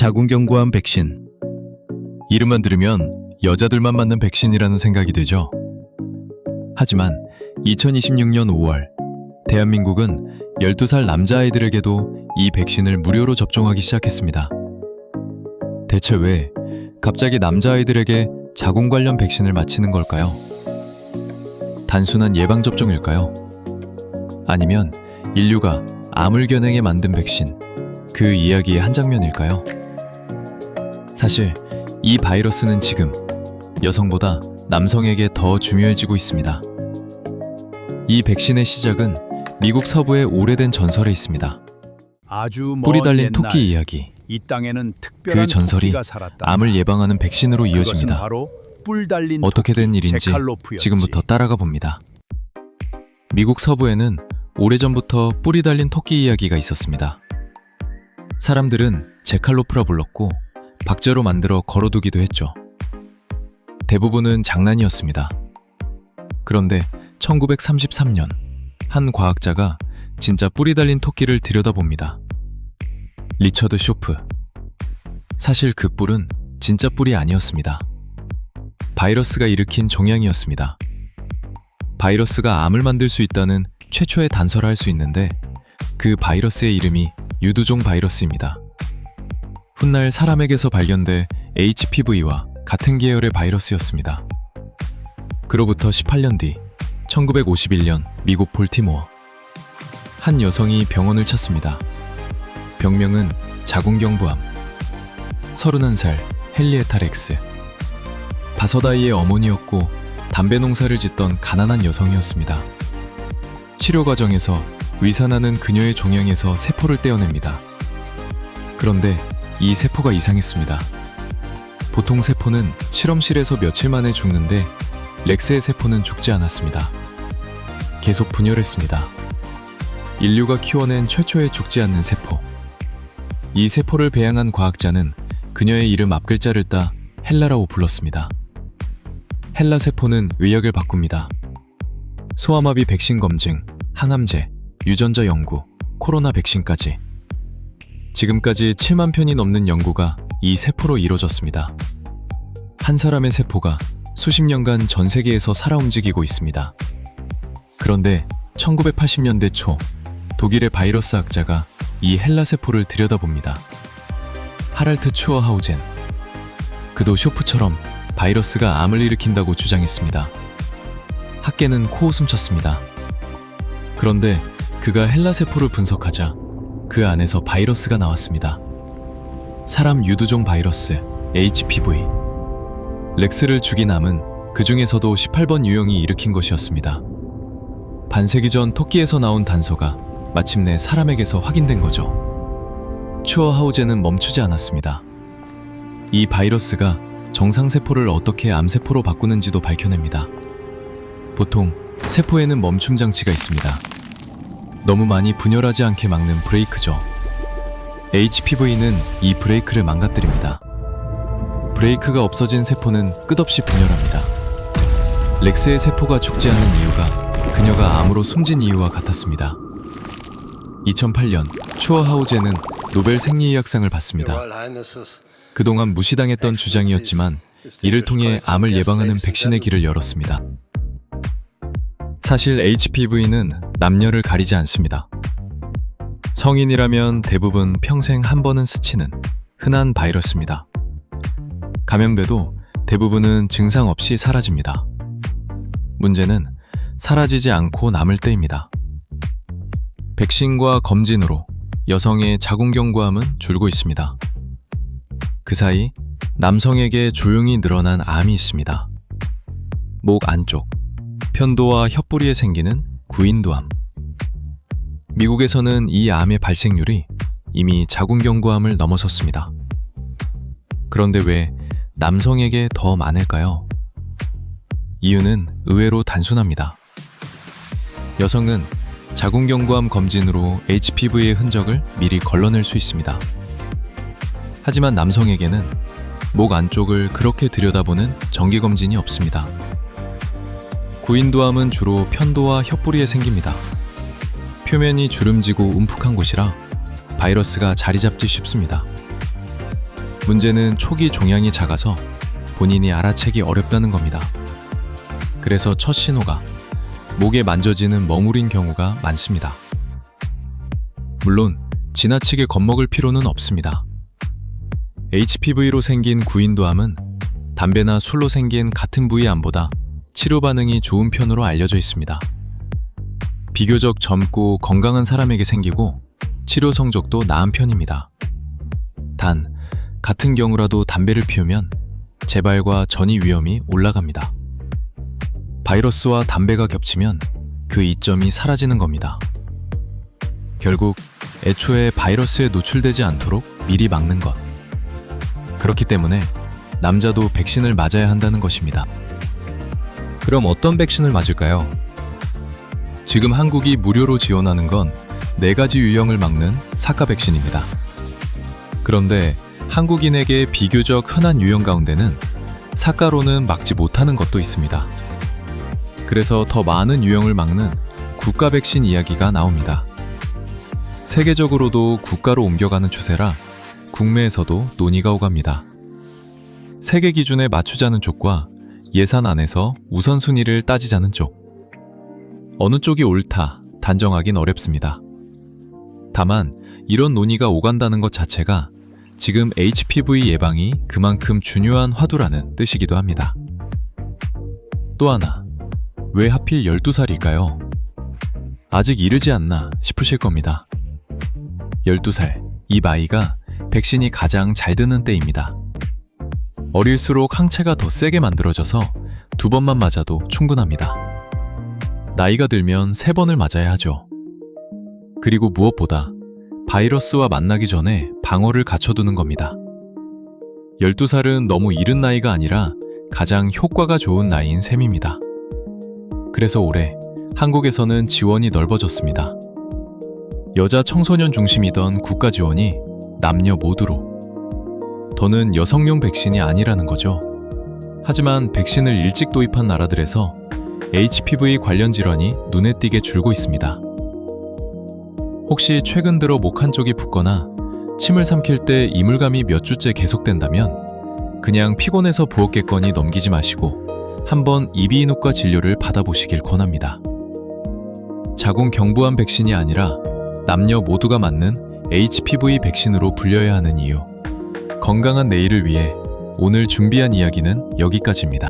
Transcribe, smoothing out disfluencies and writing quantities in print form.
자궁경부암 백신. 이름만 들으면 여자들만 맞는 백신이라는 생각이 들죠. 하지만 2026년 5월 대한민국은 12살 남자아이들에게도 이 백신을 무료로 접종하기 시작했습니다. 대체 왜 갑자기 남자아이들에게 자궁 관련 백신을 맞히는 걸까요? 단순한 예방접종일까요? 아니면 인류가 암을 겨냥해 만든 백신, 그 이야기의 한 장면일까요? 사실 이 바이러스는 지금 여성보다 남성에게 더 중요해지고 있습니다. 이 백신의 시작은 미국 서부의 오래된 전설에 있습니다. 아주 먼 뿌리 달린 옛날, 토끼 이야기. 이 땅에는 특별한 그 전설이 토끼가 살았다. 암을 예방하는 백신으로 그것은 이어집니다. 바로 뿔 달린 어떻게 된 토끼, 일인지 제칼로프였지. 지금부터 따라가 봅니다. 미국 서부에는 오래전부터 뿌리 달린 토끼 이야기가 있었습니다. 사람들은 제칼로프라 불렀고 박제로 만들어 걸어두기도 했죠. 대부분은 장난이었습니다. 그런데 1933년 한 과학자가 진짜 뿌리 달린 토끼를 들여다봅니다. 리처드 쇼프. 사실 그 뿔은 진짜 뿔이 아니었습니다. 바이러스가 일으킨 종양이었습니다. 바이러스가 암을 만들 수 있다는 최초의 단서를 할 수 있는데 그 바이러스의 이름이 유두종 바이러스입니다. 훗날 사람에게서 발견돼 HPV와 같은 계열의 바이러스였습니다. 그로부터 18년 뒤 1951년 미국 볼티모어. 한 여성이 병원을 찾습니다. 병명은 자궁경부암. 31살 헨리에타 렉스. 5아이의 어머니였고 담배 농사를 짓던 가난한 여성이었습니다. 치료 과정에서 위산하는 그녀의 종양에서 세포를 떼어냅니다. 그런데 이 세포가 이상했습니다. 보통 세포는 실험실에서 며칠 만에 죽는데 렉스의 세포는 죽지 않았습니다. 계속 분열했습니다. 인류가 키워낸 최초의 죽지 않는 세포. 이 세포를 배양한 과학자는 그녀의 이름 앞글자를 따 헬라라고 불렀습니다. 헬라 세포는 의학을 바꿉니다. 소아마비 백신 검증, 항암제, 유전자 연구, 코로나 백신까지. 지금까지 7만 편이 넘는 연구가 이 세포로 이루어졌습니다. 한 사람의 세포가 수십 년간 전 세계에서 살아 움직이고 있습니다. 그런데 1980년대 초 독일의 바이러스 학자가 이 헬라 세포를 들여다봅니다. 하랄트 추어하우젠. 그도 쇼프처럼 바이러스가 암을 일으킨다고 주장했습니다. 학계는 코웃음 쳤습니다. 그런데 그가 헬라 세포를 분석하자 그 안에서 바이러스가 나왔습니다. 사람 유두종 바이러스 HPV. 렉스를 죽인 암은 그 중에서도 18번 유형이 일으킨 것이었습니다. 반세기 전 토끼에서 나온 단서가 마침내 사람에게서 확인된 거죠. 추어하우젠은 멈추지 않았습니다. 이 바이러스가 정상세포를 어떻게 암세포로 바꾸는지도 밝혀냅니다. 보통 세포에는 멈춤 장치가 있습니다. 너무 많이 분열하지 않게 막는 브레이크죠. HPV는 이 브레이크를 망가뜨립니다. 브레이크가 없어진 세포는 끝없이 분열합니다. 렉스의 세포가 죽지 않는 이유가 그녀가 암으로 숨진 이유와 같았습니다. 2008년 추어하우젠은 노벨 생리의학상을 받습니다. 그동안 무시당했던 주장이었지만 이를 통해 암을 예방하는 백신의 길을 열었습니다. 사실 HPV는 남녀를 가리지 않습니다. 성인이라면 대부분 평생 한 번은 스치는 흔한 바이러스입니다. 감염돼도 대부분은 증상 없이 사라집니다. 문제는 사라지지 않고 남을 때입니다. 백신과 검진으로 여성의 자궁경부암은 줄고 있습니다. 그 사이 남성에게 조용히 늘어난 암이 있습니다. 목 안쪽, 편도와 혀뿌리에 생기는 구인두암. 미국에서는 이 암의 발생률이 이미 자궁경부암을 넘어섰습니다. 그런데 왜 남성에게 더 많을까요? 이유는 의외로 단순합니다. 여성은 자궁경부암 검진으로 HPV의 흔적을 미리 걸러낼 수 있습니다. 하지만 남성에게는 목 안쪽을 그렇게 들여다보는 정기검진이 없습니다. 구인두암은 주로 편도와 혀뿌리에 생깁니다. 표면이 주름지고 움푹한 곳이라 바이러스가 자리 잡기 쉽습니다. 문제는 초기 종양이 작아서 본인이 알아채기 어렵다는 겁니다. 그래서 첫 신호가 목에 만져지는 멍울인 경우가 많습니다. 물론 지나치게 겁먹을 필요는 없습니다. HPV로 생긴 구인도암은 담배나 술로 생긴 같은 부위 암보다 치료 반응이 좋은 편으로 알려져 있습니다. 비교적 젊고 건강한 사람에게 생기고 치료 성적도 나은 편입니다. 단, 같은 경우라도 담배를 피우면 재발과 전이 위험이 올라갑니다. 바이러스와 담배가 겹치면 그 이점이 사라지는 겁니다. 결국 애초에 바이러스에 노출되지 않도록 미리 막는 것. 그렇기 때문에 남자도 백신을 맞아야 한다는 것입니다. 그럼 어떤 백신을 맞을까요? 지금 한국이 무료로 지원하는 건 4가지 유형을 막는 사카 백신입니다. 그런데 한국인에게 비교적 흔한 유형 가운데는 사카로는 막지 못하는 것도 있습니다. 그래서 더 많은 유형을 막는 국가 백신 이야기가 나옵니다. 세계적으로도 국가로 옮겨가는 추세라 국내에서도 논의가 오갑니다. 세계 기준에 맞추자는 쪽과 예산 안에서 우선순위를 따지자는 쪽. 어느 쪽이 옳다 단정하긴 어렵습니다. 다만 이런 논의가 오간다는 것 자체가 지금 HPV 예방이 그만큼 중요한 화두라는 뜻이기도 합니다. 또 하나, 왜 하필 12살일까요? 아직 이르지 않나 싶으실 겁니다. 12살, 이 나이가 백신이 가장 잘 드는 때입니다. 어릴수록 항체가 더 세게 만들어져서 2번만 맞아도 충분합니다. 나이가 들면 3번을 맞아야 하죠. 그리고 무엇보다 바이러스와 만나기 전에 방어를 갖춰두는 겁니다. 12살은 너무 이른 나이가 아니라 가장 효과가 좋은 나이인 셈입니다. 그래서 올해 한국에서는 지원이 넓어졌습니다. 여자 청소년 중심이던 국가 지원이 남녀 모두로. 더는 여성용 백신이 아니라는 거죠. 하지만 백신을 일찍 도입한 나라들에서 HPV 관련 질환이 눈에 띄게 줄고 있습니다. 혹시 최근 들어 목 한쪽이 붓거나 침을 삼킬 때 이물감이 몇 주째 계속된다면 그냥 피곤해서 부었겠거니 넘기지 마시고 한번 이비인후과 진료를 받아보시길 권합니다. 자궁 경부암 백신이 아니라 남녀 모두가 맞는 HPV 백신으로 불려야 하는 이유. 건강한 내일을 위해 오늘 준비한 이야기는 여기까지입니다.